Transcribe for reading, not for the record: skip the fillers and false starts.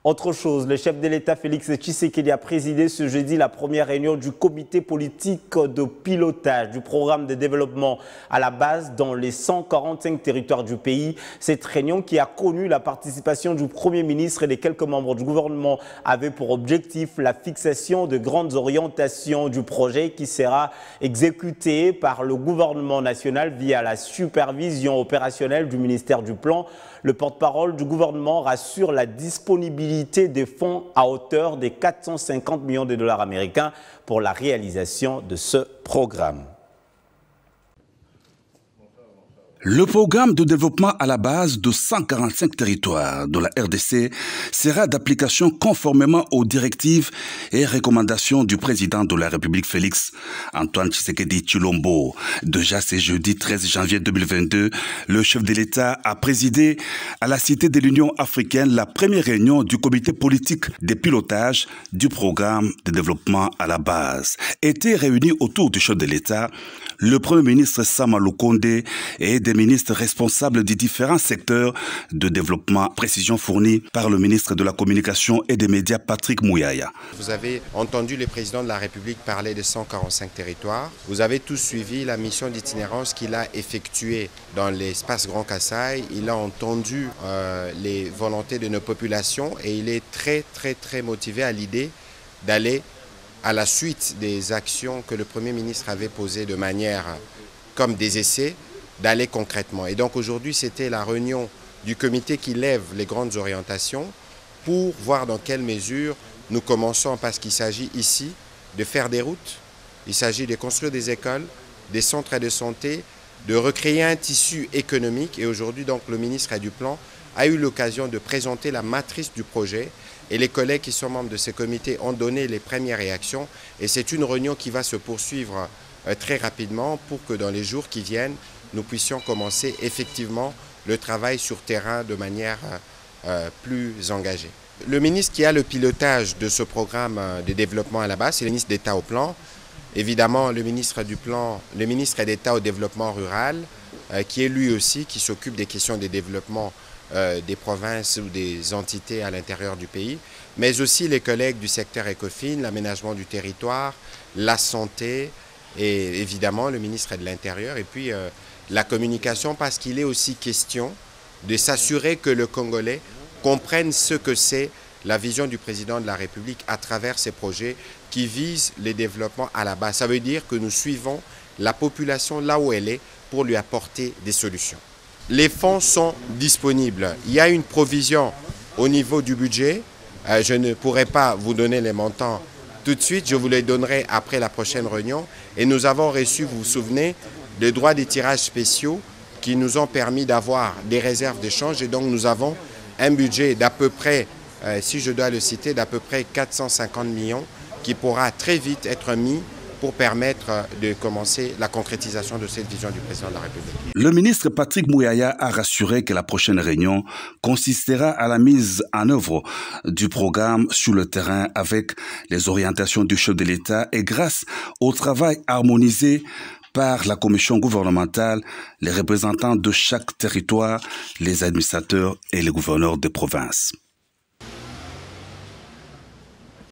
Autre chose, le chef de l'État Félix Tshisekedi a présidé ce jeudi la première réunion du comité politique de pilotage du programme de développement à la base dans les 145 territoires du pays. Cette réunion qui a connu la participation du Premier ministre et des quelques membres du gouvernement avait pour objectif la fixation de grandes orientations du projet qui sera exécuté par le gouvernement national via la supervision opérationnelle du ministère du Plan. Le porte-parole du gouvernement rassure la disponibilité des fonds à hauteur de 450 millions de dollars américains pour la réalisation de ce programme. Le programme de développement à la base de 145 territoires de la RDC sera d'application conformément aux directives et recommandations du président de la République Félix Antoine Tshisekedi Tshilombo. Déjà ce jeudi 13 janvier 2022, le chef de l'État a présidé à la Cité de l'Union africaine la première réunion du comité politique de pilotage du programme de développement à la base. Étaient réunis autour du chef de l'État le Premier ministre Sama Lukonde et des ministres responsables des différents secteurs de développement. Précision fournie par le ministre de la Communication et des Médias, Patrick Mouyaya. Vous avez entendu le président de la République parler de 145 territoires. Vous avez tous suivi la mission d'itinérance qu'il a effectuée dans l'espace Grand Kassai. Il a entendu les volontés de nos populations et il est très motivé à l'idée d'aller à la suite des actions que le Premier ministre avait posées de manière comme des essais, d'aller concrètement. Et donc aujourd'hui, c'était la réunion du comité qui lève les grandes orientations pour voir dans quelle mesure nous commençons, parce qu'il s'agit ici de faire des routes, il s'agit de construire des écoles, des centres de santé, de recréer un tissu économique. Et aujourd'hui, donc, le ministre du Plan a eu l'occasion de présenter la matrice du projet. Et les collègues qui sont membres de ce comité ont donné les premières réactions. Et c'est une réunion qui va se poursuivre très rapidement pour que dans les jours qui viennent, nous puissions commencer effectivement le travail sur terrain de manière plus engagée. Le ministre qui a le pilotage de ce programme de développement à la base, c'est le ministre d'État au Plan. Évidemment, le ministre du Plan, le ministre d'État au développement rural, qui est lui aussi, qui s'occupe des questions de développement des provinces ou des entités à l'intérieur du pays, mais aussi les collègues du secteur ECOFIN, l'aménagement du territoire, la santé et évidemment le ministre de l'Intérieur et puis la communication, parce qu'il est aussi question de s'assurer que le Congolais comprenne ce que c'est la vision du président de la République à travers ces projets qui visent les développements à la base. Ça veut dire que nous suivons la population là où elle est pour lui apporter des solutions. Les fonds sont disponibles. Il y a une provision au niveau du budget. Je ne pourrai pas vous donner les montants tout de suite. Je vous les donnerai après la prochaine réunion. Et nous avons reçu, vous vous souvenez, des droits des tirages spéciaux qui nous ont permis d'avoir des réserves d'échange. Et donc nous avons un budget d'à peu près, si je dois le citer, d'à peu près 450 millions qui pourra très vite être mis pour permettre de commencer la concrétisation de cette vision du président de la République. Le ministre Patrick Mouyaya a rassuré que la prochaine réunion consistera à la mise en œuvre du programme sur le terrain avec les orientations du chef de l'État et grâce au travail harmonisé par la commission gouvernementale, les représentants de chaque territoire, les administrateurs et les gouverneurs de province.